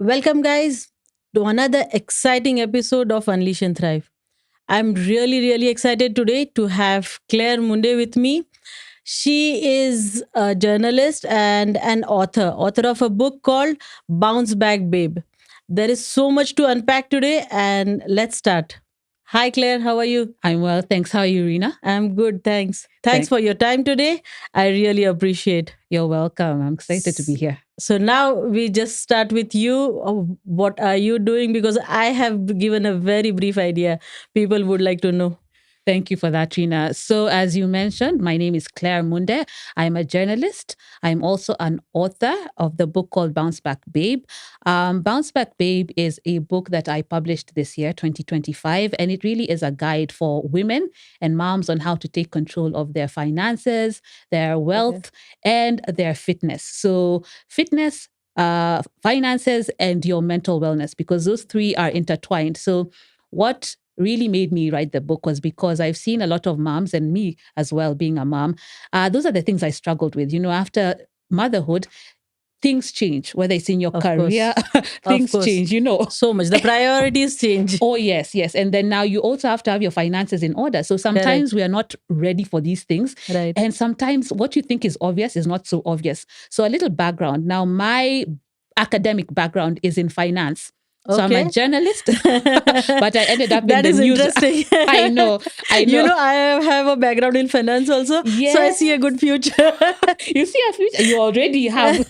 Welcome, guys, to another exciting episode of Unleash and Thrive. I'm really excited today to have Claire Munde with me. She is a journalist and an author of a book called Bounce Back Babe. There is so much to unpack today, and let's start. Hi, Claire, how are you? I'm well, thanks. How are you, Reena? I'm good, thanks. Thanks Thank for your time today. I really appreciate. You're welcome. I'm excited to be here. So now we just start with you. What are you doing? Because I have given a very brief idea. People would like to know. Thank you for that, Trina. So, as you mentioned, my name is Claire Munde. I'm a journalist. I'm also an author of the book called Bounce Back Babe. Bounce Back Babe is a book that I published this year, 2025, and it really is a guide for women and moms on how to take control of their finances, their Okay. wealth, and their fitness. So, fitness, finances, and your mental wellness, because those three are intertwined. So, what really made me write the book was because I've seen a lot of moms and me as well being a mom. Those are the things I struggled with. After motherhood, things change, whether it's in your Of course. career, Of things course. change. So much. The priorities change. Oh, yes. And then now you also have to have your finances in order. So sometimes Correct. we are not ready for these things. Right. And sometimes what you think is obvious is not so obvious. So a little background. Now, my academic background is in finance. So I'm a Okay. journalist, but I ended up in That the is news. interesting. I know. I have a background in finance also. So I see a good Yes. future. You see a future. You already have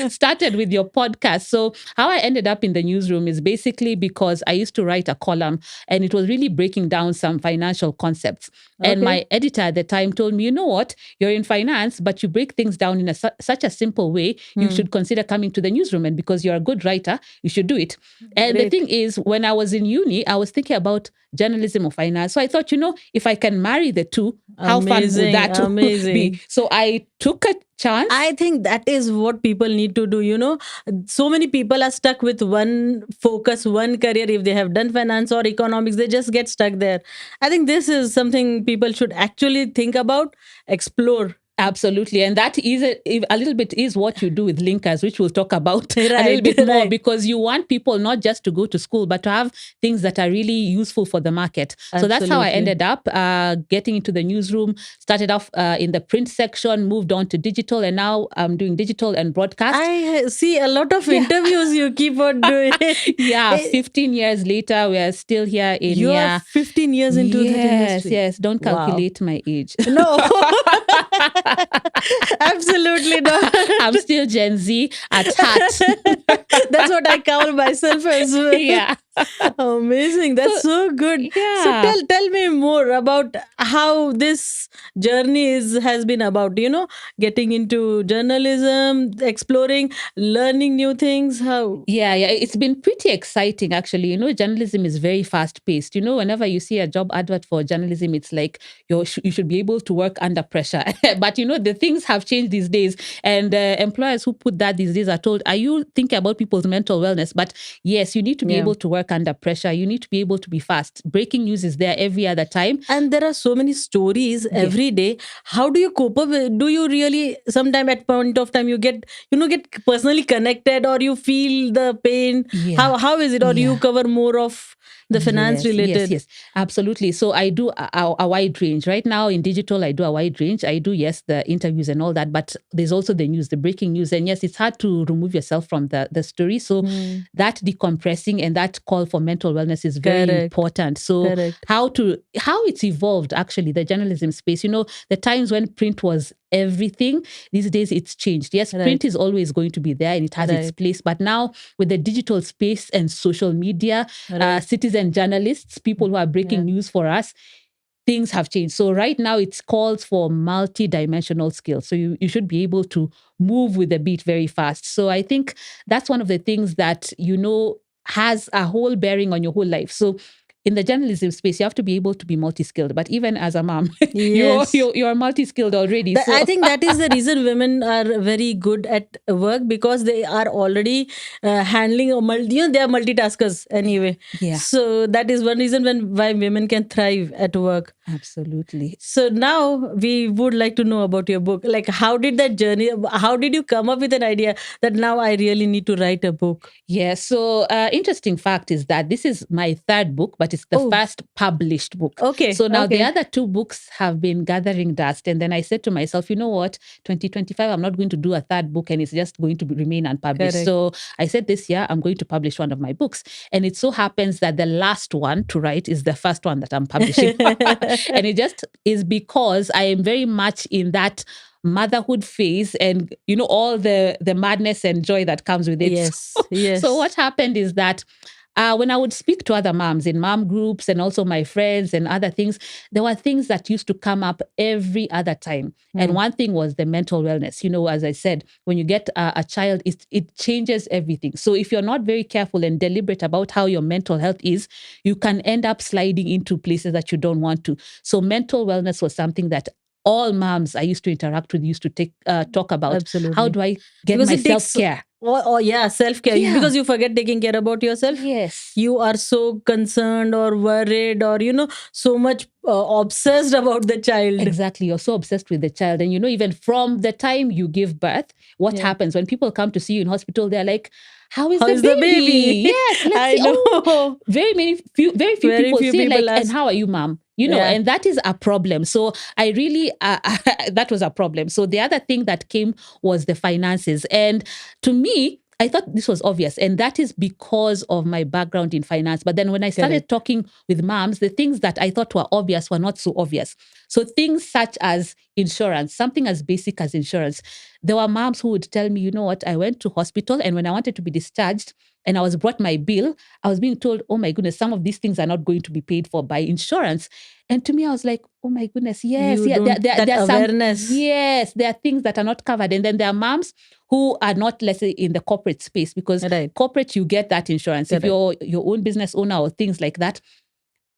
started with your podcast. So, how I ended up in the newsroom is basically because I used to write a column and it was really breaking down some financial concepts. And Okay. my editor at the time told me, you know what, you're in finance, but you break things down in such a simple way, you Hmm. should consider coming to the newsroom. And because you're a good writer, you should do it. And the Great. thing is, when I was in uni, I was thinking about journalism or finance. So I thought, if I can marry the two, how fun would Amazing. that be? Amazing. So I took a chance. I think that is what people need to do. So many people are stuck with one focus, one career. If they have done finance or economics, they just get stuck there. I think this is something people should actually think about, explore. Absolutely. And that is a little bit is what you do with linkers, which we'll talk about a little Right, bit more, right. because you want people not just to go to school, but to have things that are really useful for the market. So that's how I Absolutely. ended up getting into the newsroom, started off in the print section, moved on to digital, and now I'm doing digital and broadcast. I see a lot of Yeah. interviews you keep on doing. Yeah, Eh, 15 years later, we are still here in, you are yeah. 15 years into that Yes, industry. yes. Don't Wow. calculate my age. No, absolutely not. I'm still Gen Z at heart. That's what I call myself as well. Yeah. Amazing. That's So, so good. So yeah. tell me more about how this journey has been about, getting into journalism, exploring, learning new things. How? Yeah. It's been pretty exciting, actually. Journalism is very fast paced. Whenever you see a job advert for journalism, it's like you should be able to work under pressure. But, the things have changed these days. And employers who put that these days are told, are you thinking about people's mental wellness? But yes, you need to be Yeah. able to work under pressure. You need to be able to be fast. Breaking news is there every other time. And there are so many stories Yeah. every day. How do you cope up do you really sometime at point of time you get personally connected, or you feel the pain? Yeah. How is it, or you Yeah. cover more of the finance related? Yes, absolutely. So I do a wide range. Right now in digital, I do a wide range. I do, yes, the interviews and all that, but there's also the news, the breaking news. And yes, it's hard to remove yourself from the story. So Hmm. that decompressing and that call for mental wellness is very Correct. important. So Correct. how it's evolved, actually, the journalism space, the times when print was everything, these days it's changed. Yes, Right. print is always going to be there and it has its Right. place, but now with the digital space and social media, Right. citizen journalists, people who are breaking Yeah. news for us, things have changed. So right now it calls for multi-dimensional skills. So you should be able to move with the beat very fast. So I think that's one of the things that, has a whole bearing on your whole life. So in the journalism space, you have to be able to be multi-skilled. But even as a mom, you're, Yes. you're, you're multi-skilled already. I So think that is the reason women are very good at work, because they are already handling they are multitaskers anyway. yeah. So that is one reason why women can thrive at work. Absolutely. So now we would like to know about your book. Like, how did that journey, how did you come up with an idea that now I really need to write a book? Yeah. So, interesting fact is that this is my third book, but it's the Oh, first published book. okay, So now the okay. other two books have been gathering dust. And then I said to myself, you know what? 2025, I'm not going to do a third book and it's just going to remain unpublished. Correct. So I said this year, I'm going to publish one of my books. And it so happens that the last one to write is the first one that I'm publishing. And it just is because I am very much in that motherhood phase and all the madness and joy that comes with it. Yes, So what yes. happened is that when I would speak to other moms in mom groups and also my friends and other things, there were things that used to come up every other time. And Mm, one thing was the mental wellness. As I said, when you get a child, it changes everything. So if you're not very careful and deliberate about how your mental health is, you can end up sliding into places that you don't want to. So mental wellness was something that all moms I used to interact with used to talk about. How absolutely. do I get Because my it self takes, care? oh yeah, self care. Yeah. Because you forget taking care about yourself. Yes. You are so concerned or worried or, so much obsessed about the child. Exactly. You're so obsessed with the child. And even from the time you give birth, what Yeah. happens when people come to see you in hospital, they're like, how is How the is the baby? baby? Yes, let's I see. Oh, know. very few Very people few say people like, and ask. how are you, mom? Yeah. And that is a problem. So I really, that was a problem. So the other thing that came was the finances. And to me, I thought this was obvious. And that is because of my background in finance. But then when I started Correct. talking with moms, the things that I thought were obvious were not so obvious. So things such as insurance, something as basic as insurance. There were moms who would tell me, you know what, I went to hospital and when I wanted to be discharged and I was brought my bill, I was being told, oh my goodness, some of these things are not going to be paid for by insurance. And to me, I was like, oh my goodness, yes, You yeah, don't, that there are some, awareness. yes, there are things that are not covered. And then there are moms who are not, let's say, in the corporate space because Right. corporate, you get that insurance. If Correct. you're your own business owner or things like that,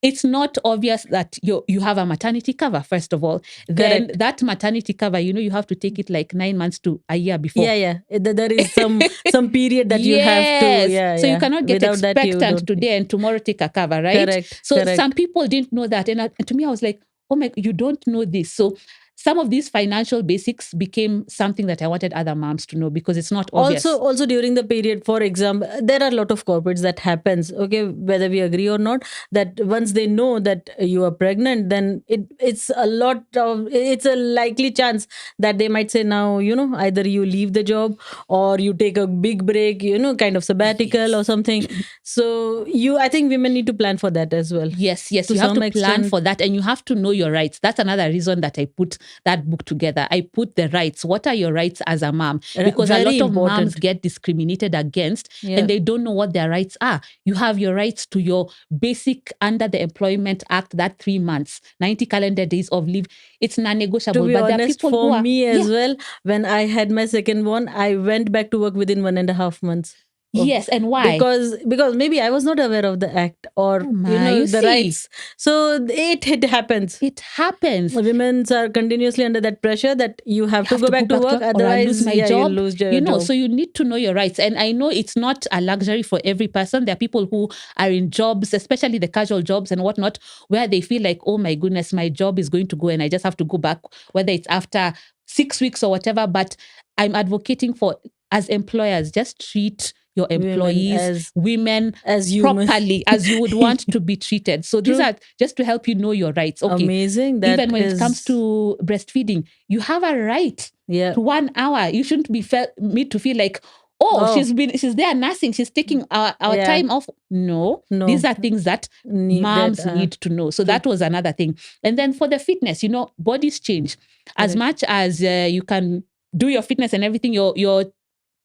it's not obvious that you have a maternity cover, first of all. Then Correct. that maternity cover, you have to take it like 9 months to a year before. Yeah, yeah. There is some period that you have to, Yes. yeah, So you yeah. cannot get Without that, you expectant don't. today and tomorrow take a cover, right? Correct. So some Correct. people didn't know that. And to me, I was like, oh my, you don't know this. So some of these financial basics became something that I wanted other moms to know because it's not obvious. Also during the period, for example, there are a lot of corporates that happens, okay, whether we agree or not, that once they know that you are pregnant, then it's a likely chance that they might say, now, either you leave the job or you take a big break, kind of sabbatical or Yes. something. So I think women need to plan for that as well, Yes, yes, to you have to some plan extent. for that and you have to know your rights. That's another reason that I put that book together. I put the rights. What are your rights as a mom? Because a Very lot of moms important. get discriminated against Yeah. and they don't know what their rights are. You have your rights to your basic under the Employment Act, that 3 months, 90 calendar days of leave. It's To non-negotiable. be But there are honest, people who for are, me yeah, as well, when I had my second one, I went back to work within 1.5 months. Oh, yes. And why? because maybe I was not aware of the act or Oh my, you the see, rights. So it happens. it happens. Women are continuously under that pressure that you have You to have go to go back to back to work, work or I'll lose otherwise, my yeah, you'll job. lose your job. So you need to know your rights. And I know it's not a luxury for every person. There are people who are in jobs, especially the casual jobs and whatnot, where they feel like, oh my goodness, my job is going to go and I just have to go back, whether it's after 6 weeks or whatever. But I'm advocating for, as employers, just treat your Women employees, women, as human. properly as you would want to be treated. So these True. are just to help you know your rights. Okay. Amazing. Even That when it comes is, to breastfeeding, you have a right yeah. to 1 hour. You shouldn't be made to feel like, oh, Oh, she's there nursing, she's taking our yeah. time off. No, these No, are things that need that. moms need to know. So True. that was another thing. And then for the fitness, bodies change. As Correct. much as you can do your fitness and everything, your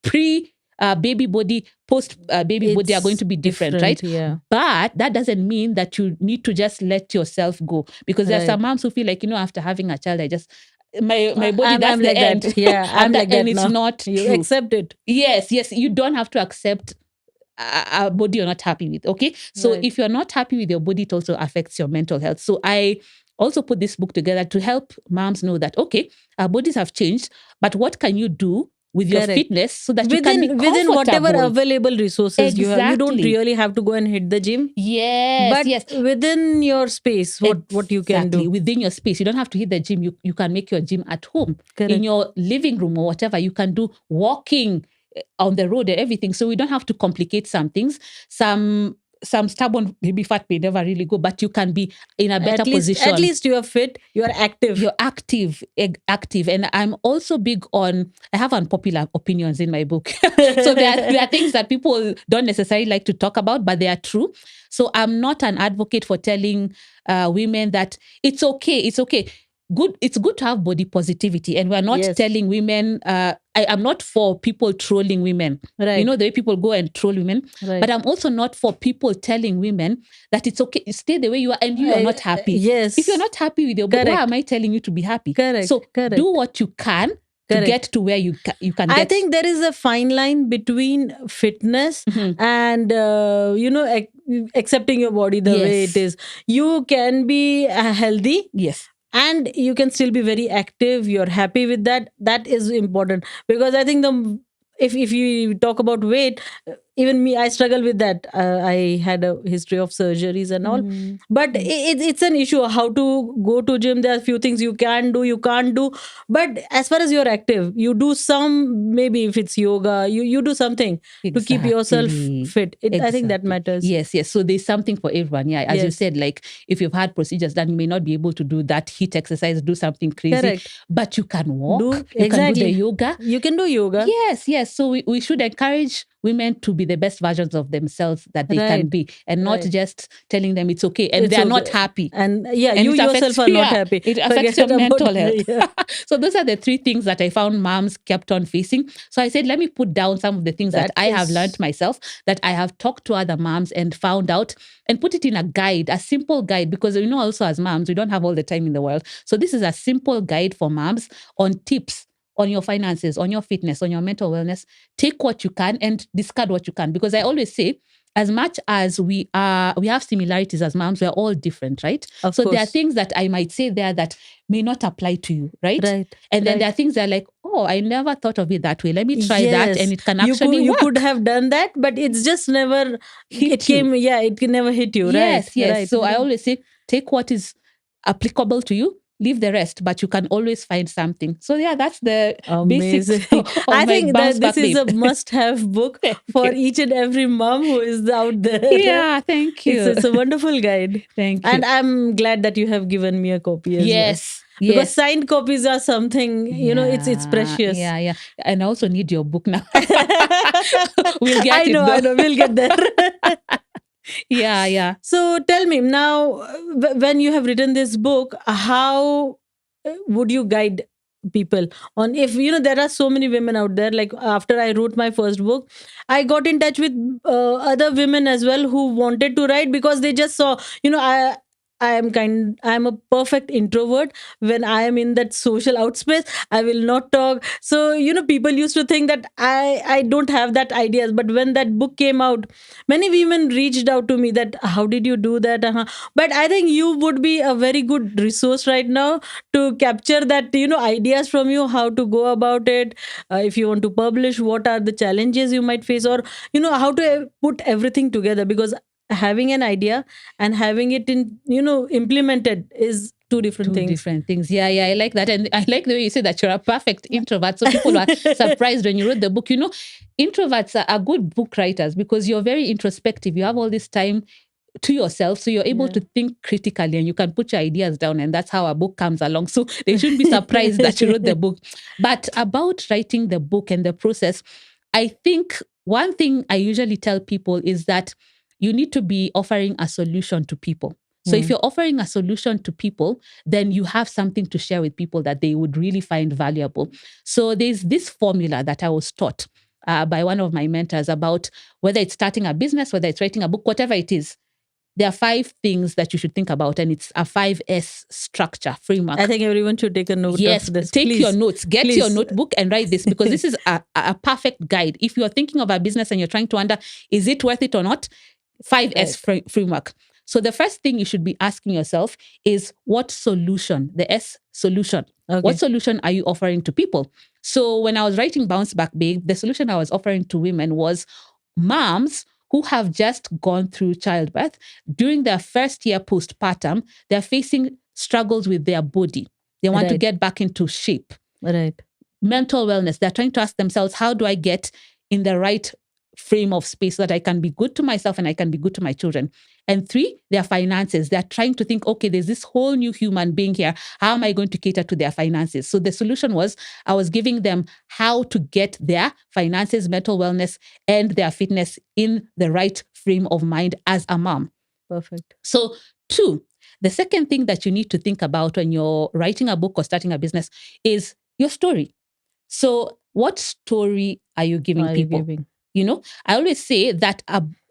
pre baby body, post baby body are going It's to be different, right? yeah. But that doesn't mean that you need to just let yourself go, because there are some Right. moms who feel like, after having a child, I just my body, I'm that's the like end. that. Yeah, I'm like And that it's now. not You true. accept it. Yes, you don't have to accept a body you're not happy with. Okay, so Right. if you're not happy with your body, it also affects your mental health. So I also put this book together to help moms know that, okay, our bodies have changed, but what can you do with your Correct. fitness so that you can be Within whatever comfortable. available resources you have. You don't Exactly. really have to go and hit the gym, Yes, but yes. within your space, what you can Exactly. do. Within your space. You don't have to hit the gym. You can make your gym at home, in Correct. your living room or whatever. You can do walking on the road and everything. So we don't have to complicate some things. Some stubborn baby fat may never really go, but you can be in a better At position. least you are fit, you are active. You're active. And I'm also big on, I have unpopular opinions in my book. So there are things that people don't necessarily like to talk about, but they are true. So I'm not an advocate for telling women that it's okay. It's good to have body positivity. And we're not Yes. telling women, I'm not for people trolling women. Right. The way people go and troll women. Right. But I'm also not for people telling women that it's okay, stay the way you are and you are not happy. Yes. If you're not happy with your body, why am I telling you to be happy? Correct. So Correct. do what you can to get to where you can get. I think there is a fine line between fitness and accepting your body the way it is. You can be healthy. Yes. And you can still be very active. You're happy with that. That is important, because I think if you talk about weight, even me, I struggle with that. I had a history of surgeries and all, but it's an issue how to go to gym. There are a few things you can do, you can't do, but as far as you're active, you do some, maybe if it's yoga, you do something to keep yourself fit. I think that matters. Yes. So there's something for everyone. Yeah, as you said, like if you've had procedures done, you may not be able to do that HIIT exercise, do something crazy. Correct. But you can walk. You can do the yoga. You can do yoga. Yes. So we should encourage women to be the best versions of themselves that they can be, and not just telling them it's okay and they're not happy. And you yourself are not happy. It affects your mental health. So those are the three things that I found moms kept on facing. So I said, let me put down some of the things that I have learned myself, that I have talked to other moms and found out, and put it in a guide, a simple guide, because also as moms, we don't have all the time in the world. So this is a simple guide for moms on tips on your finances, on your fitness, on your mental wellness. Take what you can and discard what you can. Because I always say, as much as we have similarities as moms, we're all different, right? Of course. There are things that I might say there that may not apply to you, right? And then there are things that are like, oh, I never thought of it that way. Let me try that, and it can actually you work. You could have done that, but it's just never it can never hit you, yes, right? Yes. Right. So I always say, take what is applicable to you, leave the rest, but you can always find something. So that's the basics of I think that this is babe. a must-have book for each and every mom who is out there. Yeah, thank you. It's a wonderful guide. Thank you. And I'm glad that you have given me a copy as well. Yes. Because signed copies are something, it's precious. Yeah. And I also need your book now. We'll get I know, we'll get there. Yeah. So tell me now, when you have written this book, how would you guide people on, if there are so many women out there, like after I wrote my first book, I got in touch with other women as well who wanted to write, because they just saw, I'm a perfect introvert. When I am in that social outspace, I will not talk. So, people used to think that I don't have that ideas. But when that book came out, many women reached out to me that, how did you do that? But I think you would be a very good resource right now to capture that, ideas from you, how to go about it. If you want to publish, what are the challenges you might face, or, how to put everything together, because having an idea and having it in implemented is two different things. Yeah, I like that. And I like the way you say that you're a perfect introvert. So people are surprised when you wrote the book. Introverts are good book writers because you're very introspective. You have all this time to yourself, so you're able to think critically and you can put your ideas down, and that's how a book comes along. So they shouldn't be surprised that you wrote the book. But about writing the book and the process, I think one thing I usually tell people is that you need to be offering a solution to people. So if you're offering a solution to people, then you have something to share with people that they would really find valuable. So there's this formula that I was taught by one of my mentors about whether it's starting a business, whether it's writing a book, whatever it is. There are 5 things that you should think about, and it's a 5S structure framework. I think everyone should take a note of this. Take your notes. Get your notebook and write this, because this is a perfect guide. If you're thinking of a business and you're trying to wonder, is it worth it or not? 5S framework. So the first thing you should be asking yourself is what solution, the S solution, what Okay. solution are you offering to people? So when I was writing Bounce Back Babe, the solution I was offering to women was moms who have just gone through childbirth. During their first year postpartum, they're facing struggles with their body. They want to Right. get back into shape. Right. Mental wellness. They're trying to ask themselves, how do I get in the right frame of space so that I can be good to myself and I can be good to my children? And three, their finances. They're trying to think, okay, there's this whole new human being here. How am I going to cater to their finances? So the solution was I was giving them how to get their finances, mental wellness, and their fitness in the right frame of mind as a mom. Perfect. So, two, the second thing that you need to think about when you're writing a book or starting a business is your story. So, what story are you giving Are you people? giving? You know, I always say that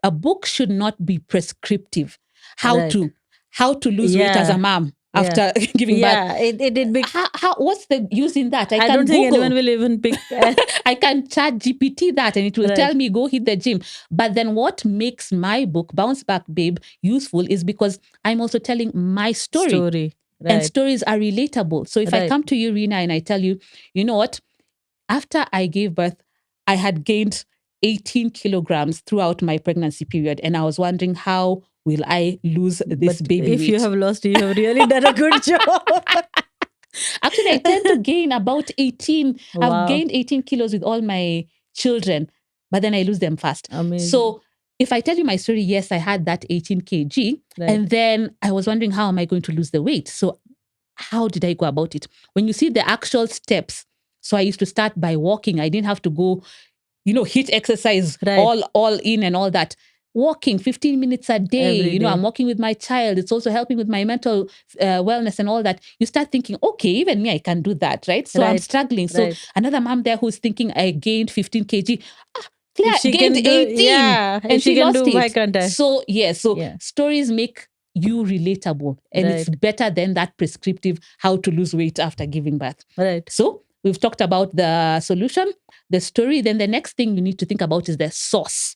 a book should not be prescriptive. Right. How to lose weight as a Yeah. mom Yeah. after giving birth. Yeah. It be. What's the use in that? I I can don't think anyone Google. will even pick. I can chat GPT that and it will Right. tell me go hit the gym. But then what makes my book, Bounce Back Babe, useful is because I'm also telling my story. Right. And stories are relatable. So if I Right. come to you, Reena, and I tell you, you know what? After I gave birth, I had gained 18 kilograms throughout my pregnancy period. And I was wondering, how will I lose this But baby if weight? you have lost, you have really done a good job. Actually, I tend to gain about 18. I've Wow. gained 18 kilos with all my children, but then I lose them fast. Amazing. So if I tell you my story, yes, I had that 18 kg. Right. And then I was wondering, how am I going to lose the weight? So how did I go about it? When you see the actual steps, so I used to start by walking. I didn't have to go, hit exercise Right. all in and all that. Walking 15 minutes a day, Every day. I'm walking with my child. It's also helping with my mental wellness and all that. You start thinking, okay, even me, I can do that, right? So I'm Right. struggling. So Right. another mom there who's thinking, I gained 15 kg. Claire If she gained can do, 18 yeah. and If she can lost do, why it. can't I? So, yeah. Yeah. Stories make you relatable and it's Right. better than that prescriptive how to lose weight after giving birth. Right. So we've talked about the solution, the story. Then the next thing you need to think about is the source.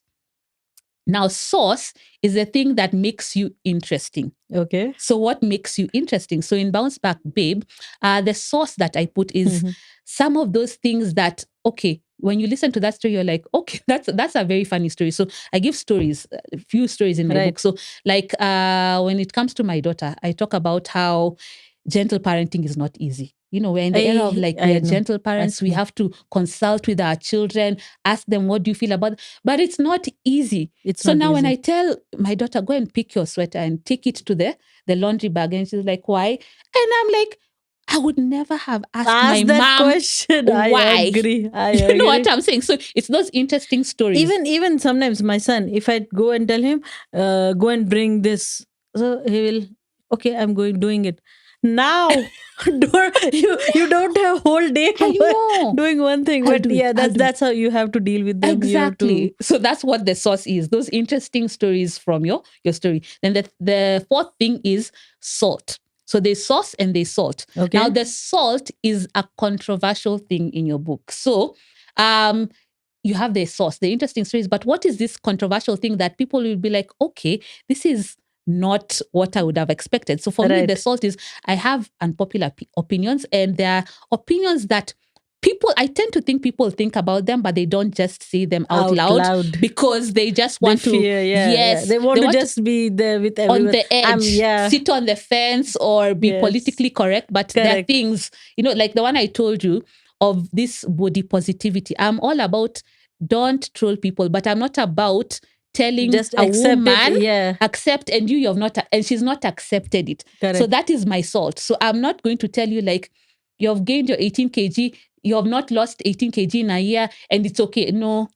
Now, source is the thing that makes you interesting. Okay. So what makes you interesting? So in Bounce Back Babe, the source that I put is some of those things that, okay, when you listen to that story, you're like, okay, that's a very funny story. So I give stories, a few stories in my Right. book. So like when it comes to my daughter, I talk about how gentle parenting is not easy. We're in the era of like, I we're know. gentle parents. We have to consult with our children, ask them, what do you feel about it? But it's not easy. It's So not now when easy. I tell my daughter, go and pick your sweater and take it to the laundry bag, and she's like, why? And I'm like, I would never have asked my Ask that mom question. I why. agree. You know what I'm saying? So it's those interesting stories. Even sometimes my son, if I go and tell him, go and bring this, so he will, okay, I'm doing it. Now, you don't have whole day I know. doing one thing, I'll but do it. yeah, I'll do that's how you have to deal with them. You have Exactly. So that's what the source is. Those interesting stories from your story. Then the fourth thing is salt. So there's sauce and there's salt. Okay. Now the salt is a controversial thing in your book. So you have the sauce, the interesting stories, but what is this controversial thing that people will be like, okay, this is not what I would have expected. So for me, Right. the salt is I have unpopular opinions, and there are opinions that I tend to think people think about them, but they don't just say them out loud because they just want they fear, to, yeah, yes, yeah. They want to just be there with everyone. On the edge, yeah. sit on the fence or be politically correct. But there are things, like the one I told you of this body positivity. I'm all about don't troll people, but I'm not about telling just a woman, it, accept, and you have not, and she's not accepted it. Correct. So that is my salt. So I'm not going to tell you like, you have gained your 18 kg, you have not lost 18 kg in a year, and it's okay. No,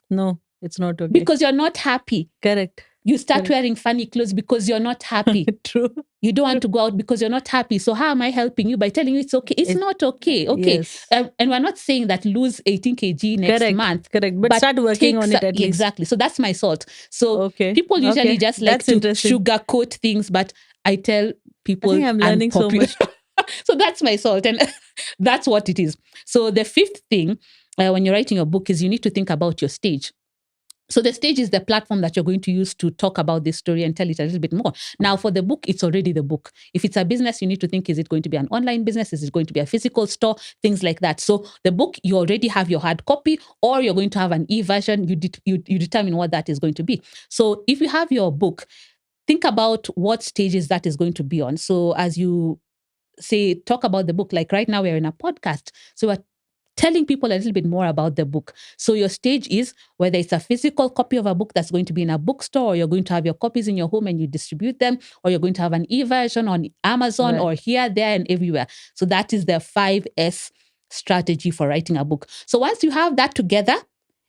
it's not okay. Because you're not happy. Correct. You start wearing funny clothes because you're not happy. True. You don't want to go out because you're not happy. So how am I helping you? By telling you it's okay. It's not okay. Okay. Yes. And we're not saying that lose 18 kg next month. Correct. But start working on it at least. Exactly. So that's my salt. So okay. people usually just like to sugarcoat things, but I tell people, I think I'm learning so much. So that's my salt, and that's what it is. So the fifth thing when you're writing your book is you need to think about your stage. So the stage is the platform that you're going to use to talk about this story and tell it a little bit more. Now, for the book, it's already the book. If it's a business, you need to think, is it going to be an online business? Is it going to be a physical store? Things like that. So the book, you already have your hard copy, or you're going to have an e-version. You determine what that is going to be. So if you have your book, think about what stages that is going to be on. So as you say, talk about the book, like right now we're in a podcast. So we're telling people a little bit more about the book. So your stage is whether it's a physical copy of a book that's going to be in a bookstore, or you're going to have your copies in your home and you distribute them, or you're going to have an e-version on Amazon Right. or here, there, and everywhere. So that is the 5S strategy for writing a book. So once you have that together,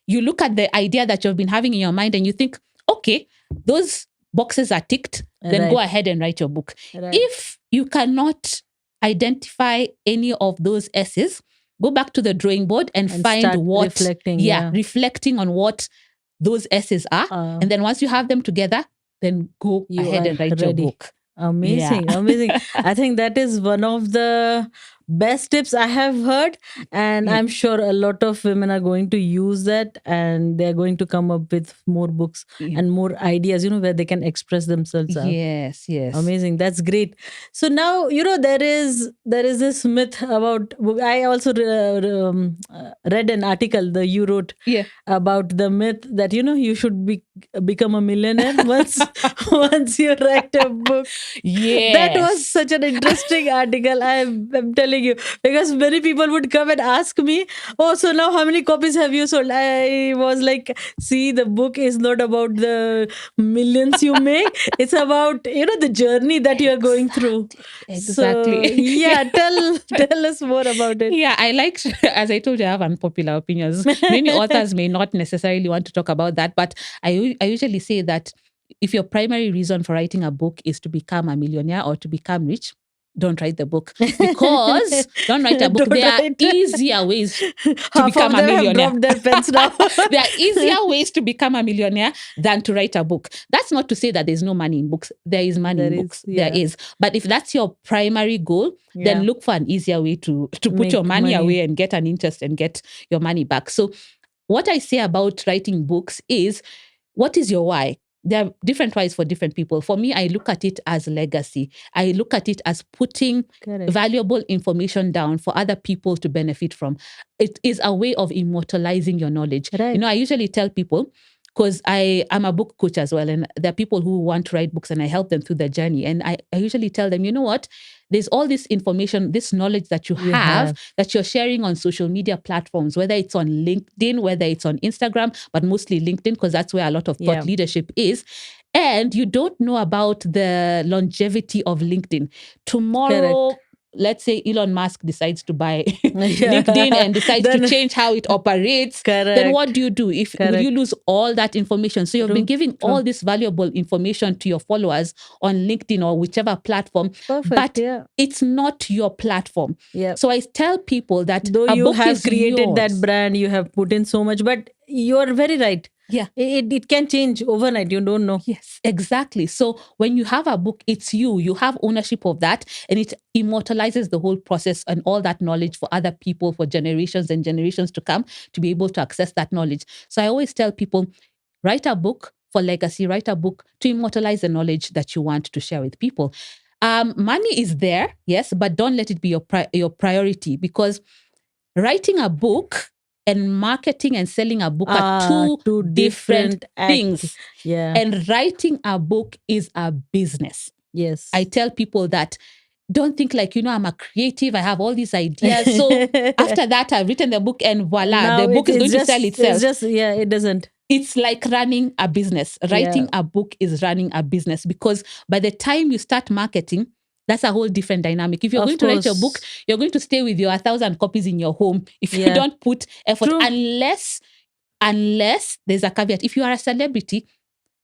you look at the idea that you've been having in your mind and you think, okay, those boxes are ticked, then go Right. ahead and write your book. Right. If you cannot identify any of those S's, go back to the drawing board and find start what, reflecting. reflecting on what those S's are. And then once you have them together, then go You ahead are and write your ready. book. Amazing, amazing. I think that is one of the best tips I have heard. And Yeah. I'm sure a lot of women are going to use that, and they're going to come up with more books Yeah. and more ideas, where they can express themselves out. Yes, yes. Amazing. That's great. So now, there is this myth about book. I also read an article that you wrote about the myth that, you should become a millionaire once you write a book. Yes. That was such an interesting article. I'm telling you, because many people would come and ask me, oh, so now how many copies have you sold? I was like, see, the book is not about the millions you make. It's about, the journey that you are going through. Exactly. So, yeah, tell us more about it. Yeah, I like, as I told you, I have unpopular opinions. Many authors may not necessarily want to talk about that, but I usually say that if your primary reason for writing a book is to become a millionaire or to become rich, don't write the book. Because don't write a book. There are easier ways to become a millionaire. Have dropped their pens now. There are easier ways to become a millionaire than to write a book. That's not to say that there's no money in books. There is money in books. There is. But if that's your primary goal, then look for an easier way to put your money away and get an interest and get your money back. So what I say about writing books is, what is your why? There are different whys for different people. For me, I look at it as legacy. I look at it as putting valuable information down for other people to benefit from. It is a way of immortalizing your knowledge. Right. I usually tell people, because I am a book coach as well, and there are people who want to write books and I help them through their journey. And I usually tell them, you know what? There's all this information, this knowledge that you have that you're sharing on social media platforms, whether it's on LinkedIn, whether it's on Instagram, but mostly LinkedIn, because that's where a lot of thought leadership is. And you don't know about the longevity of LinkedIn. Tomorrow, let's say Elon Musk decides to buy LinkedIn and decides to change how it operates, then what do? Will you lose all that information? So you've been giving all this valuable information to your followers on LinkedIn or whichever platform, but it's not your platform. So I tell people that though you have created yours. that brand, you have put in so much, but you're very right. Yeah. It can change overnight. You don't know. Yes, exactly. So when you have a book, it's you have ownership of that, and it immortalizes the whole process and all that knowledge for other people, for generations and generations to come, to be able to access that knowledge. So I always tell people, write a book for legacy, write a book to immortalize the knowledge that you want to share with people. Money is there, yes, but don't let it be your priority, because writing a book and marketing and selling a book are two different things. And writing a book is a business. Yes. I tell people that, don't think like, I'm a creative, I have all these ideas. So after that, I've written the book and voila, now the book is going to sell itself. It's just, it doesn't. It's like running a business. Writing a book is running a business, because by the time you start marketing, that's a whole different dynamic. If you're going to write your book, you're going to stay with your 1,000 copies in your home if you don't put effort. Unless there's a caveat. If you are a celebrity,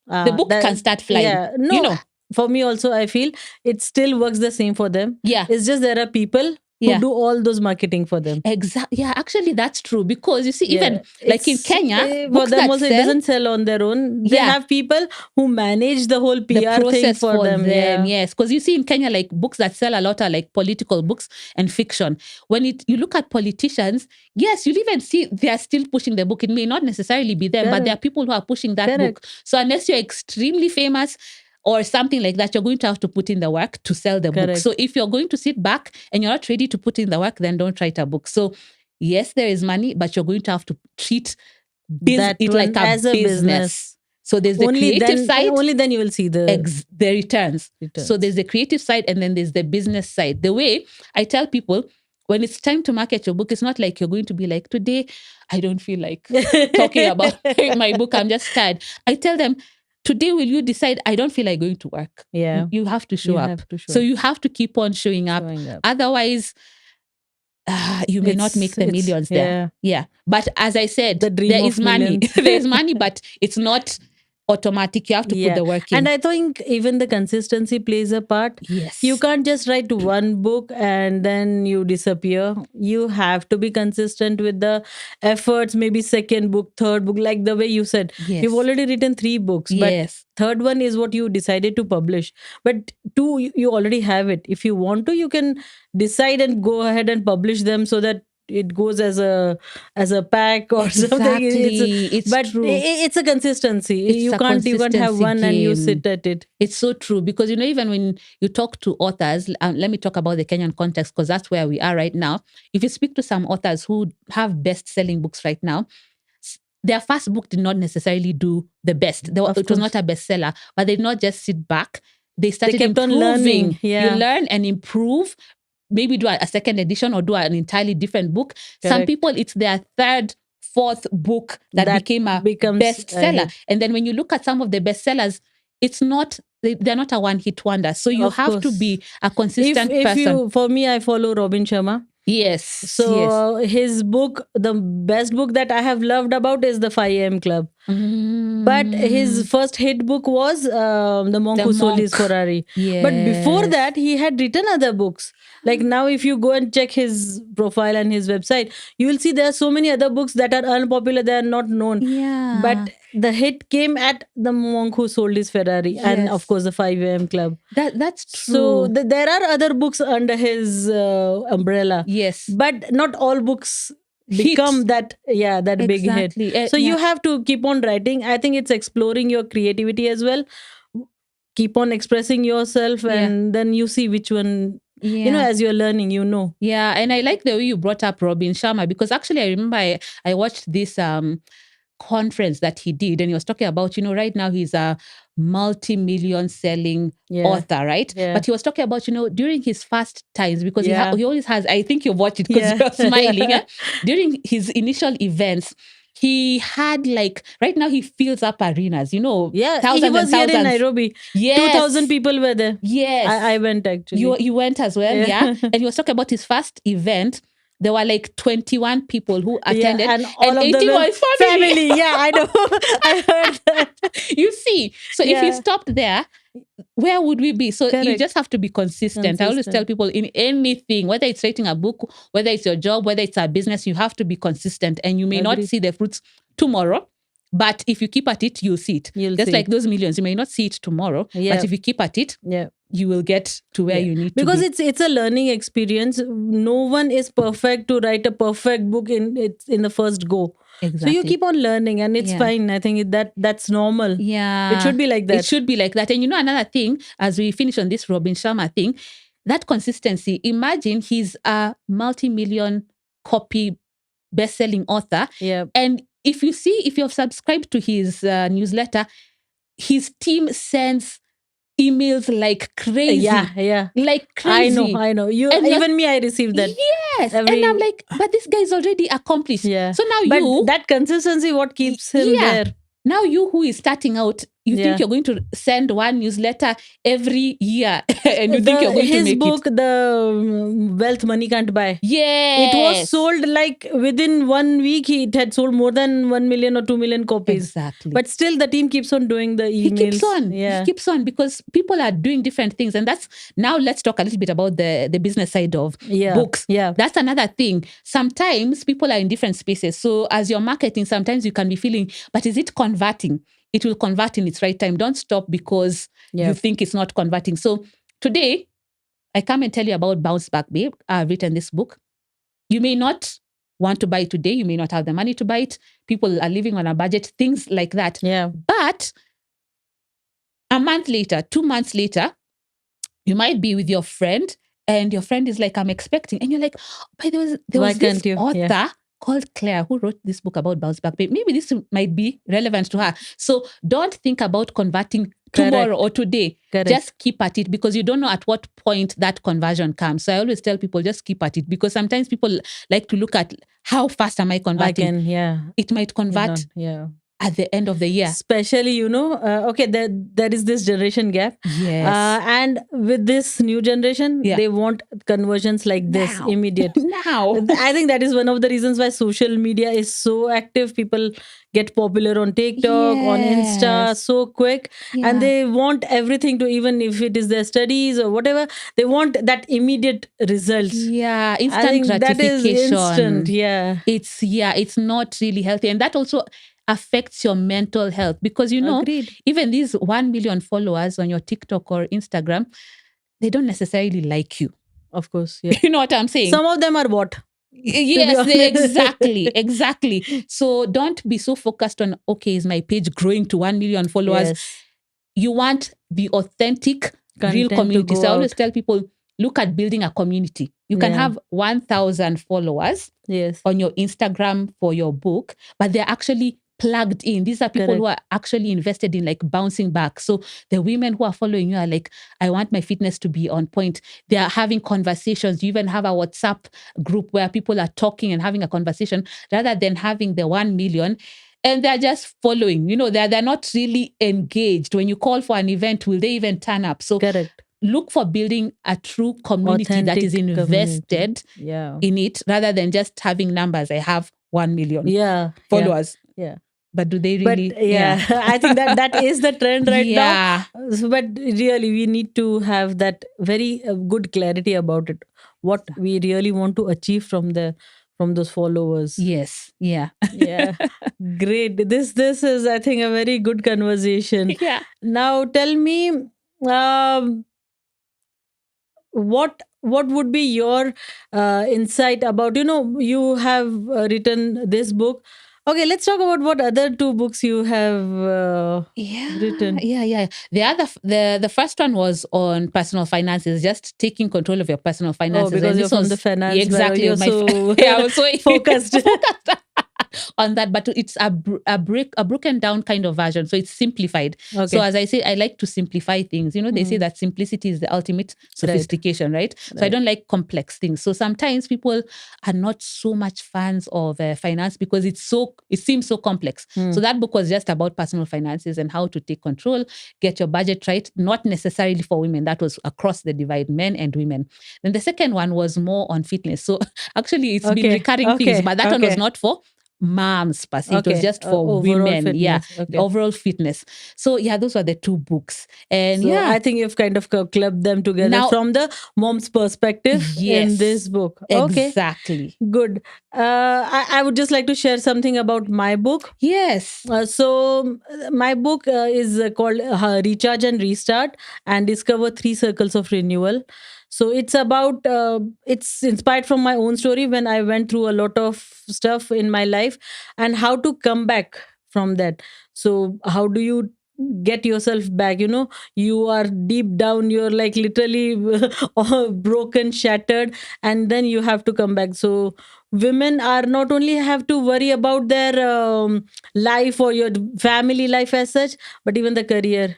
the book can start flying. Yeah. No, for me also, I feel it still works the same for them. Yeah. It's just there are people who Yeah. do all those marketing for them. Exactly. Yeah, actually, that's true. Because you see, Yeah, even like in it's Kenya, for books them that also. It sell, doesn't sell on their own. They yeah, have people who manage the whole the PR thing process for for them. them, Yeah, yes. Because you see in Kenya, like books that sell a lot are like political books and fiction. When you look at politicians, yes, you'll even see they are still pushing the book. It may not necessarily be them, but there are correct, people who are pushing that book. correct, So unless you're extremely famous or something like that, you're going to have to put in the work to sell the book. correct. So if you're going to sit back and you're not ready to put in the work, then don't write a book. So yes, there is money, but you're going to have to treat That it like one a as a business. business. So there's the creative side, Only then you will see the the returns. So returns. there's the creative side and then there's the business side. The way I tell people, when it's time to market your book, it's not like you're going to be like, today, I don't feel like talking about my book. I'm just tired. I tell them, today, will you decide, I don't feel like going to work? Yeah, You have to show you up. have to show So up. you have to keep on showing up. Showing up. Otherwise, you may not make the It's millions there. yeah, Yeah. But as I said, the dream there is of money. millions. There is money, but it's not automatic. You have to put Yeah, the work and in. I think even the consistency plays a part. Yes. You can't just write one book and then you disappear. You have to be consistent with the efforts. Maybe second book, third book, like the way you said. Yes. You've already written 3 books, but Yes. third one is what you decided to publish. But 2, you already have it. If you want to, you can decide and go ahead and publish them so that it goes as a pack or something. Exactly. It's But true. it's a consistency. It's You a can't have consistency one and you game. sit at it. It's so true because, even when you talk to authors, let me talk about the Kenyan context because that's where we are right now. If you speak to some authors who have best-selling books right now, their first book did not necessarily do the best. It was not a bestseller, but they did not just sit back. They started kept on improving. learning. Yeah. You learn and improve. Maybe do a second edition or do an entirely different book. Some Correct. people, it's their third, fourth book that became a becomes bestseller. ahead. And then when you look at some of the bestsellers, it's not, they're not a one-hit wonder. So you Of have to course. be a consistent If person. for me, I follow Robin Sharma. Yes. So his book, the best book that I have loved about is the 5 a.m. Club. But his first hit book was The Monk Who Sold His Ferrari. Yes. But before that, he had written other books. Like now, if you go and check his profile and his website, you will see there are so many other books that are unpopular, they are not known. Yeah. But the hit came at The Monk Who Sold His Ferrari and, of course, the 5 a.m. Club. That's true. So there are other books under his umbrella. Yes. But not all books become that big hit. So you have to keep on writing. I think it's exploring your creativity as well. Keep on expressing yourself and then you see which one, as you're learning, Yeah, and I like the way you brought up Robin Sharma because actually I remember I watched this conference that he did and he was talking about, right now he's a multi-million selling author, right? Yeah. But he was talking about, during his first times because he always has, I think you've watched it because you're smiling. During his initial events, he had right now he fills up arenas, thousands he was and thousands. Here in Nairobi. Yes. 2,000 people were there. Yes. I went actually. You went as well, yeah? And he was talking about his first event. There were 21 people who attended, and all of 80 them was family. Yeah, I know. I heard that. You see, so if he stopped there, where would we be? So you just have to be consistent. I always tell people in anything, whether it's writing a book, whether it's your job, whether it's a business, you have to be consistent and you may not see the fruits tomorrow. But if you keep at it, you'll see it. Just like those millions, you may not see it tomorrow, but if you keep at it, you will get to where you need to be. Because it's a learning experience. No one is perfect to write a perfect book in the first go. Exactly. So you keep on learning and it's fine. I think that's normal. Yeah. It should be like that. It should be like that. And another thing, as we finish on this Robin Sharma thing, that consistency, imagine he's a multi-million copy best-selling author. Yeah. And if you've subscribed to his newsletter, his team sends emails like crazy. Yeah. Like crazy. I know. Even me, I received that. Yes. And I'm like, but this guy is already accomplished. Yeah. So now but that consistency, what keeps him there. Now you who is starting out, you think Yeah. you're going to send one newsletter every year and you think you're The going to his make book, it. the Wealth Money Can't Buy. It was Yes, sold like within 1 week. It had sold more than 1 million or 2 million copies. exactly. But still, the team keeps on doing the He keeps emails. on. He Yeah, keeps on because people are doing different things. And that's now let's talk a little bit about the business side of yeah, books. yeah. That's another thing. Sometimes people are in different spaces. So as you're marketing, sometimes you can be feeling, but is it converting? It will convert in its right time. Don't stop because you Yeah. think it's not converting. So today, I come and tell you about Bounce Back Babe. I've written this book. You may not want to buy it today. You may not have the money to buy it. People are living on a budget, things like that. Yeah. But a month later, 2 months later, you might be with your friend and your friend is like, I'm expecting. And you're like, by the way, there Why was this can't you? Yeah. author called Claire who wrote this book about bounce back. Maybe this might be relevant to her. So don't think about converting tomorrow Correct. or today. Correct. Just keep at it because you don't know at what point that conversion comes. So I always tell people just keep at it because sometimes people like to look at how fast am I I converting? can. Yeah. It might You know, convert yeah. at the end of the year. Especially, okay, there is this generation gap. Yes. And with this new generation, Yeah. they want conversions like this, Now. immediate. Now. I think that is one of the reasons why social media is so active. People get popular on TikTok, on Insta Yes. so quick, and Yeah. they want everything to, even if it is their studies or whatever, they want that immediate results. Yeah. I Instant think that is instant. gratification. Yeah, It's not really healthy. And that also affects your mental health because, agreed. even these 1 million followers on your TikTok or Instagram, they don't necessarily like you. Of course, yeah. You know what I'm saying? Some of them are bought. To be Yes, honest. exactly. So don't be so focused on, okay, is my page growing to 1 million followers? Yes. You want the authentic, real Content to community. go So I always out. tell people, look at building a community. You can Yeah. have 1,000 followers Yes. on your Instagram for your book, but they're actually plugged in. These are people who Correct. are actually invested in like bouncing back. So the women who are following you are like, I want my fitness to be on point. They are having conversations. You even have a WhatsApp group where people are talking and having a conversation rather than having the 1 million. And they're just following, they're not really engaged. When you call for an event, will they even turn up? So Correct. look for building a true community that is Authentic community. invested Yeah. in it rather than just having numbers. I have 1 million Yeah. followers. Yeah. But do they But really? yeah, I think that is the trend right now. Yeah. But really, we need to have that very good clarity about it. What we really want to achieve from those followers. Yes. Yeah. Yeah. Great. This is, I think, a very good conversation. Yeah. Now tell me, um, what would be your insight about, you have written this book. Okay, let's talk about what other two books you have Yeah, written. yeah. The first one was on personal finances, just taking control of your personal Oh, finances, because and you're this from the was finance, exactly you're my. so Yeah, I was so focused. focused on that, but it's a broken down kind of version, so it's simplified. So Okay. as I say, I like to simplify things. They say that simplicity is the ultimate sophistication, right? So I don't like complex things. So sometimes people are not so much fans of finance because it seems so complex. So that book was just about personal finances and how to take control, get your budget right, not necessarily for women. That was across the divide, men and women. Then the second one was more on fitness. So actually, it's been Okay. recurring themes, Okay. but that one was Okay. not for moms per se. It was Okay. just for Overall women. Yeah. fitness. Okay. Overall fitness. So yeah, those were the two books. And So yeah, I think you've kind of clubbed them together now, from the mom's perspective in this yes, book. Okay. exactly. Good. I would just like to share something about my book. Yes. My book is called Recharge and Restart and Discover Three Circles of Renewal. So it's inspired from my own story when I went through a lot of stuff in my life and how to come back from that. So, how do you get yourself back? You are deep down, you're like literally broken, shattered, and then you have to come back. So, women are not only have to worry about their life or your family life as such, but even the career,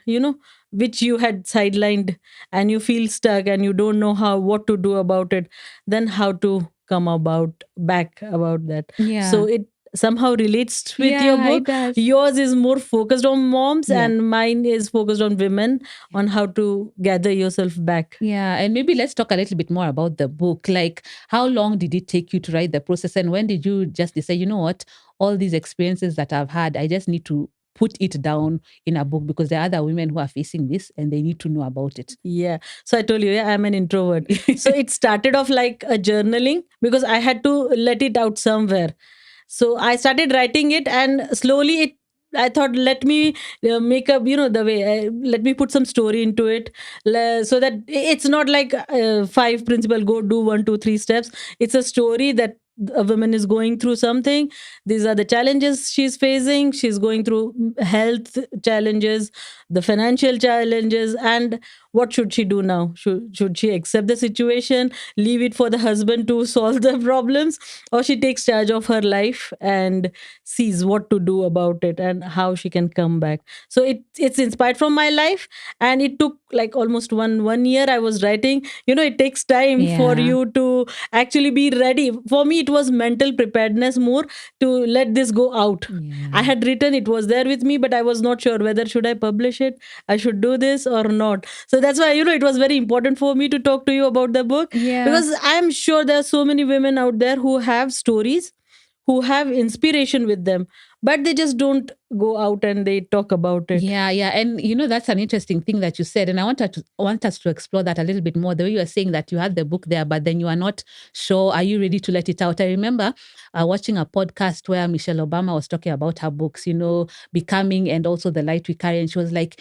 which you had sidelined, and you feel stuck and you don't know what to do about it. Then how to come about back about that. So Yeah. somehow relates with your Yeah, it book. does. Yours is more focused on moms, Yeah. and mine is focused on women, on how to gather yourself back. Yeah, and maybe let's talk a little bit more about the book. Like, how long did it take you to write the process, and when did you just decide, you know what, all these experiences that I've had, I just need to put it down in a book because there are other women who are facing this and they need to know about it. Yeah. So I told you, yeah, I'm an introvert. So it started off like a journaling because I had to let it out somewhere. So I started writing it, and slowly it. I thought, let me make up, the way. Let me put some story into it, so that it's not like five principle. Go do one, two, three steps. It's a story that a woman is going through something. These are the challenges she's facing. She's going through health challenges, the financial challenges, and what should she do now? Should she accept the situation, leave it for the husband to solve the problems, or she takes charge of her life and sees what to do about it and how she can come back. So it's inspired from my life, and it took like almost one year. I was writing. It takes time for Yeah. you to actually be ready. For me, it was mental preparedness more, to let this go out. I Yeah. had written, it was there with me, but I was not sure whether should I publish it, I should do this or not. So that's why, it was very important for me to talk to you about the book, Yeah. because I'm sure there are so many women out there who have stories, who have inspiration with them, but they just don't go out and they talk about it. Yeah, yeah. And that's an interesting thing that you said. And want us to explore that a little bit more. The way you are saying that you had the book there, but then you are not sure, are you ready to let it out? I remember watching a podcast where Michelle Obama was talking about her books, Becoming and also The Light We Carry. And she was like,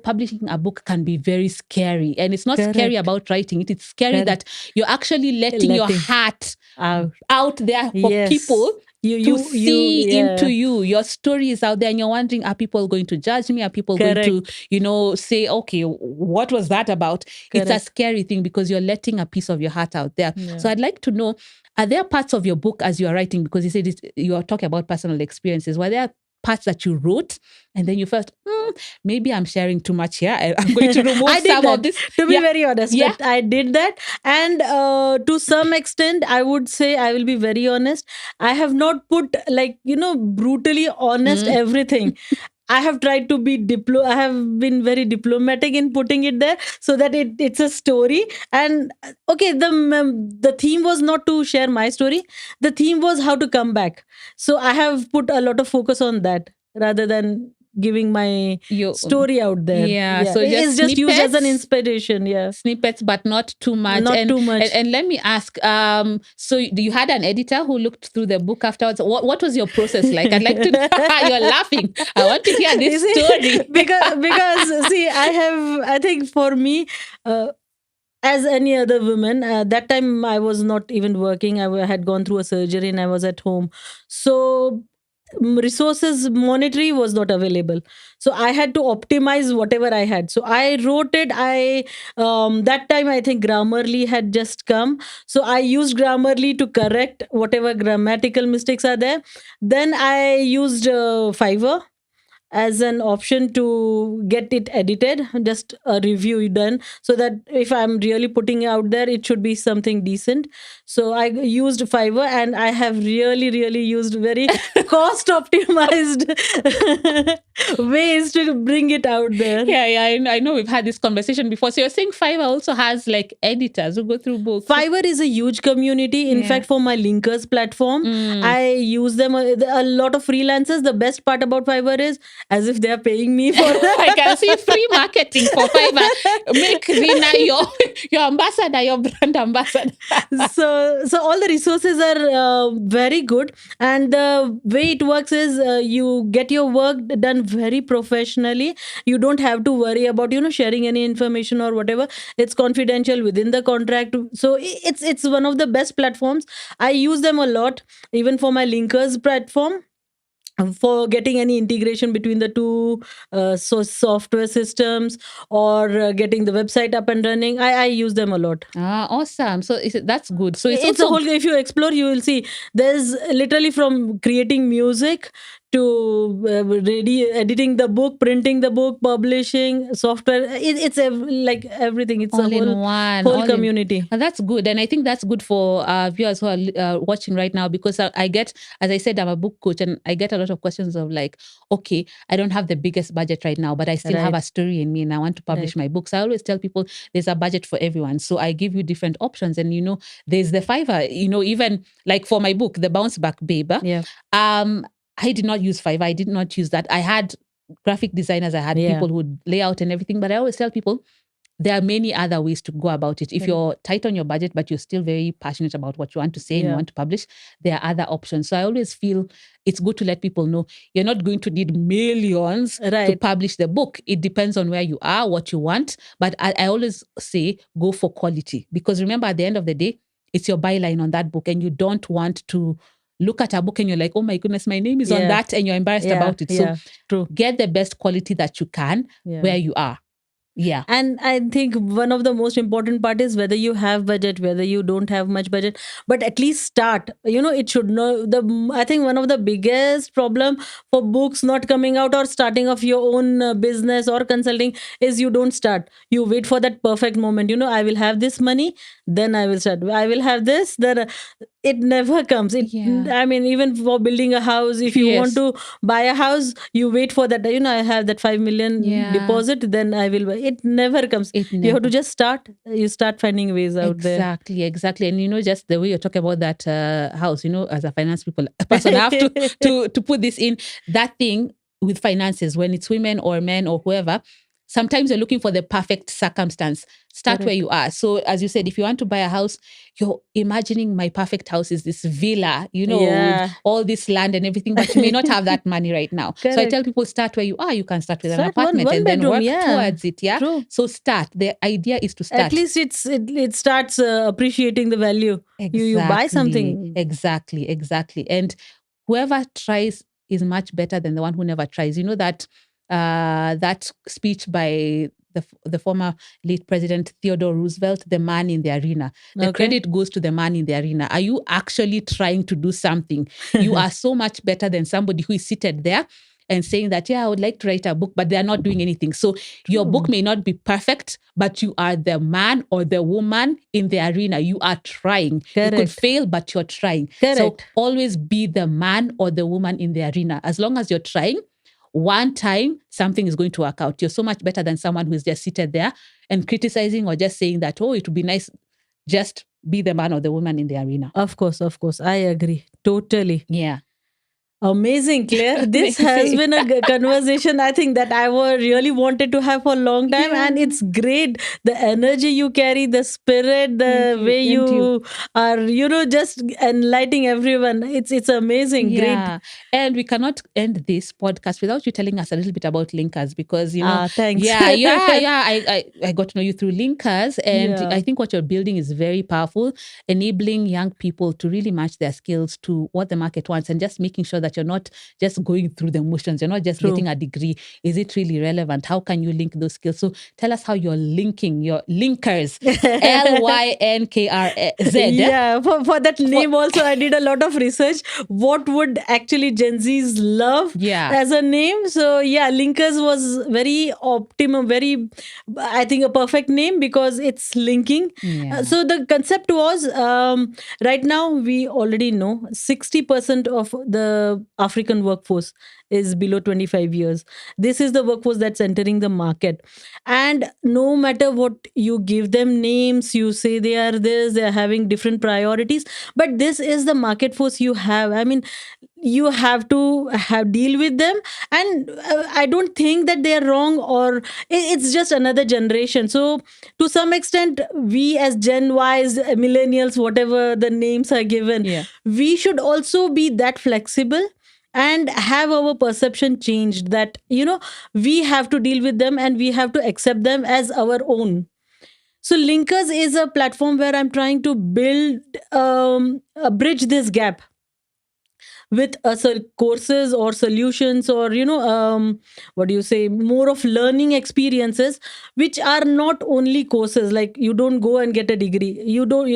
publishing a book can be very scary. And it's not scary Correct. about writing it. It's scary Correct. that you're actually letting your Letting heart out. out there for Yes. people to see into Yeah. you. Your story is out there and you're wondering, are people going to judge me? Are people going to, Correct. say, okay, what was that about? It's a Correct. scary thing because you're letting a piece of your heart out there. Yeah. So I'd like to know, are there parts of your book as you are writing, because you said you are talking about personal experiences, were there parts that you wrote and then you felt, maybe I'm sharing too much here. I'm going to remove I did some of that. this. To be Yeah. very honest, Yeah. that I did that, and to some extent, I would say, I will be very honest. I have not put, like, brutally honest Mm. everything. I have tried to be I have been very diplomatic in putting it there, so that it's a story. And okay, the theme was not to share my story. The theme was how to come back. So I have put a lot of focus on that rather than giving my You, story out there. yeah. Yeah, So just it's just used as an snippets. inspiration. Yeah, Snippets, but not too much. not And too and, much. and let me ask, so you had an editor who looked through the book afterwards. What was your process like? I'd like to you're laughing. I want to hear You this see, story. because see, I think for me, as any other woman, that time I was not even working. Had gone through a surgery and I was at home. So resources monetary was not available, so I had to optimize whatever I had. So I wrote it. I That time I think Grammarly had just come, so I used Grammarly to correct whatever grammatical mistakes are there. Then I used Fiverr as an option to get it edited, just a review done, so that if I'm really putting it out there, it should be something decent. So I used Fiverr, and I have really used very cost optimized ways to bring it out there. Yeah, yeah. I know we've had this conversation before. So you're saying Fiverr also has like editors who go through books. Fiverr is a huge community. In Yeah. fact, for my linkers platform, Mm. I use them. A lot of freelancers. The best part about Fiverr is, as if they are paying me for I can see free that. marketing for Fiverr. Make Reena your ambassador, your brand ambassador. So all the resources are very good, and the way it works is, you get your work done very professionally. You don't have to worry about sharing any information or whatever. It's confidential within the contract. So it's one of the best platforms. I use them a lot, even for my linkers platform, for getting any integration between the two software systems, or getting the website up and running. I use them a lot. Ah, awesome. So that's good. So it's It's a also whole, if you explore, you will see there's literally from creating music to ready editing the book, printing the book, publishing software. It's like everything. It's a All in one, whole all in. community. And that's good. And I think that's good for viewers who are watching right now, because I get, as I said, I'm a book coach, and I get a lot of questions of like, okay, I don't have the biggest budget right now, but I still have Right, a story in me and I want to publish right, my books. I always tell people there's a budget for everyone. So I give you different options. And, there's the Fiverr, even like for my book, The Bounce Back Babe, yeah, um, I did not use Fiverr. I did not use that. I had graphic designers, I had yeah, people who would lay out and everything, but I always tell people, there are many other ways to go about it. If correct. you're tight on your budget, but you're still very passionate about what you want to say and you Yeah, want to publish, there are other options. So I always feel it's good to let people know you're not going to need millions to right, publish the book. It depends on where you are, what you want. But I always say go for quality, because remember, at the end of the day, it's your byline on that book, and you don't want to look at a book and you're like, oh my goodness, my name is on yeah, that, and you're embarrassed yeah, about it. So yeah, true. get the best quality that you can Yeah. where you are. Yeah. And I think one of the most important part is whether you have budget, whether you don't have much budget, but at least start. It should know the. I think one of the biggest problem for books not coming out or starting of your own business or consulting is you don't start. You wait for that perfect moment. I will have this money, then I will start. I will have this, then it never comes. Yeah. I mean, even for building a house, if you want Yes. to buy a house, you wait for that. I have that 5 million Yeah. deposit, then I will buy. It never comes. It You have to never. just start. You start finding ways out there. Exactly, exactly. And just the way you're talking about that house, as a finance people person, I have to put this in, that thing with finances, when it's women or men or whoever. Sometimes you're looking for the perfect circumstance. Start where Correct. you are. So, as you said, if you want to buy a house, you're imagining my perfect house is this villa, with Yeah. all this land and everything, but you may not have that money right now. So, I tell Correct. people, start where you are. You can start with an Start one apartment one and then bedroom. work Yeah. towards it. Yeah. True. So, start. The idea is to At start. least it starts appreciating the value. You buy Exactly, something. exactly, exactly. And whoever tries is much better than the one who never tries. You know that speech by the former late President Theodore Roosevelt, the man in the arena. The Okay. credit goes to the man in the arena. Are you actually trying to do something? You are so much better than somebody who is seated there and saying that, yeah, I would like to write a book, but they are not doing anything. So your book may not be perfect, but you are the man or the woman in the arena. You are trying. You could Correct. fail, but you're trying. So Correct. always be the man or the woman in the arena. As long as you're trying, one time something is going to work out. You're so much better than someone who's just seated there and criticizing or just saying that, oh, it would be nice. Just be the man or the woman in the arena. Of course, of course. I agree. Totally. Yeah. Amazing, Claire. This has Amazing. been a conversation I think that I really wanted to have for a long time. And Yeah. it's great. The energy you carry, the spirit, the Thank you. way And you. you are, just enlightening everyone. It's amazing. Great. Yeah. And we cannot end this podcast without you telling us a little bit about linkers, because, Thanks. yeah. I got to know you through linkers. And Yeah. I think what you're building is very powerful, enabling young people to really match their skills to what the market wants, and just making sure that you're not just going through the motions. You're not just True. getting a degree. Is it really relevant? How can you link those skills? So tell us how you're linking your linkers. LYNKRZ. Yeah, for that name also I did a lot of research. What would actually Gen Zs love Yeah. as a name? So yeah, Linkers was very optimum, very, I think, a perfect name because it's linking. Yeah. So the concept was, right now we already know 60% of the African workforce is below 25 years. This is the workforce that's entering the market. And no matter what you give them names, you say they are this, they are having different priorities. But this is the market force you have. I mean, you have to have deal with them. And I don't think that they are wrong, or it's just another generation. So to some extent, we as Gen Ys, millennials, whatever the names are given, Yeah. we should also be that flexible and have our perception changed, that we have to deal with them and we have to accept them as our own. So Linkers is a platform where I'm trying to build, bridge this gap. with courses or solutions, or what do you say, more of learning experiences, which are not only courses. Like, you don't go and get a degree,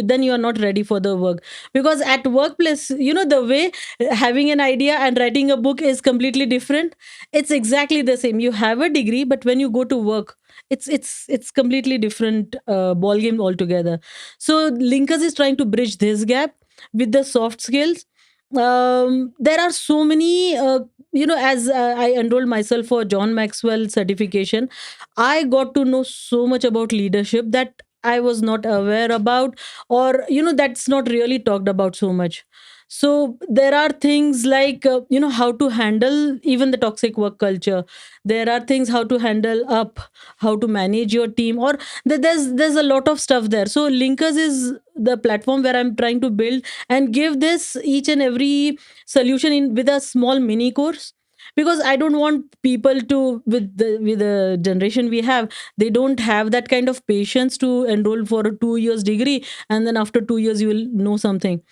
then you are not ready for the work. Because at workplace, the way having an idea and writing a book is completely different. It's exactly the same. You have a degree, but when you go to work, it's completely different ball game altogether. So Linkers is trying to bridge this gap with the soft skills. There are so many, as I enrolled myself for John Maxwell certification, I got to know so much about leadership that I was not aware about, or that's not really talked about so much. So there are things like, how to handle even the toxic work culture. There are things how to handle up, how to manage your team, or there's a lot of stuff there. So Linkers is the platform where I'm trying to build and give this each and every solution in with a small mini course. Because I don't want people to, with the generation we have, they don't have that kind of patience to enroll for a 2 years degree, and then after 2 years you will know something.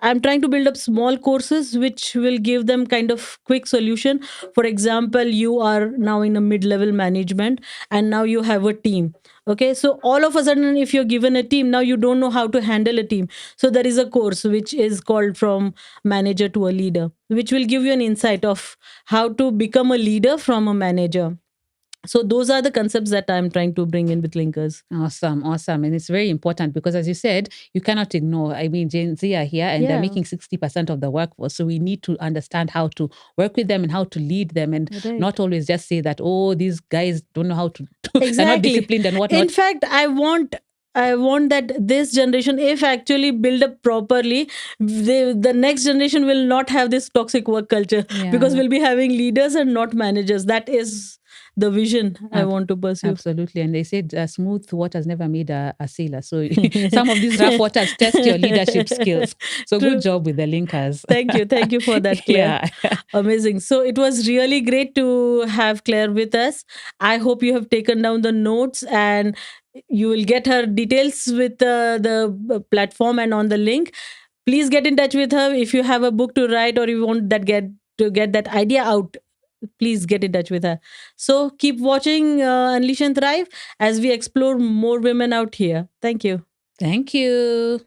I'm trying to build up small courses which will give them kind of quick solution. For example, you are now in a mid-level management and now you have a team. Okay, so all of a sudden, if you're given a team, now you don't know how to handle a team. So there is a course which is called From Manager to a Leader, which will give you an insight of how to become a leader from a manager. So those are the concepts that I'm trying to bring in with Linkers. Awesome, awesome. And it's very important because, as you said, you cannot ignore. I mean, Gen Z are here and they're Yeah, making 60% of the workforce. So we need to understand how to work with them and how to lead them, and right. not always just say that, oh, these guys don't know how to, they're not Exactly. disciplined and In whatnot. fact, I want that this generation, if actually build up properly, the next generation will not have this toxic work culture, because Yeah. we'll be having leaders and not managers. That is the vision I Ab- want to pursue. Absolutely. And they said smooth waters never made a sailor. So some of these rough waters test your leadership skills. So good True. job with the linkers. Thank you. Thank you for that, Claire. Yeah. Amazing. So it was really great to have Claire with us. I hope you have taken down the notes, and you will get her details with the platform and on the link. Please get in touch with her if you have a book to write, or you want that get to get that idea out. Please get in touch with her. So keep watching Unleash and Thrive as we explore more women out here. Thank you. Thank you.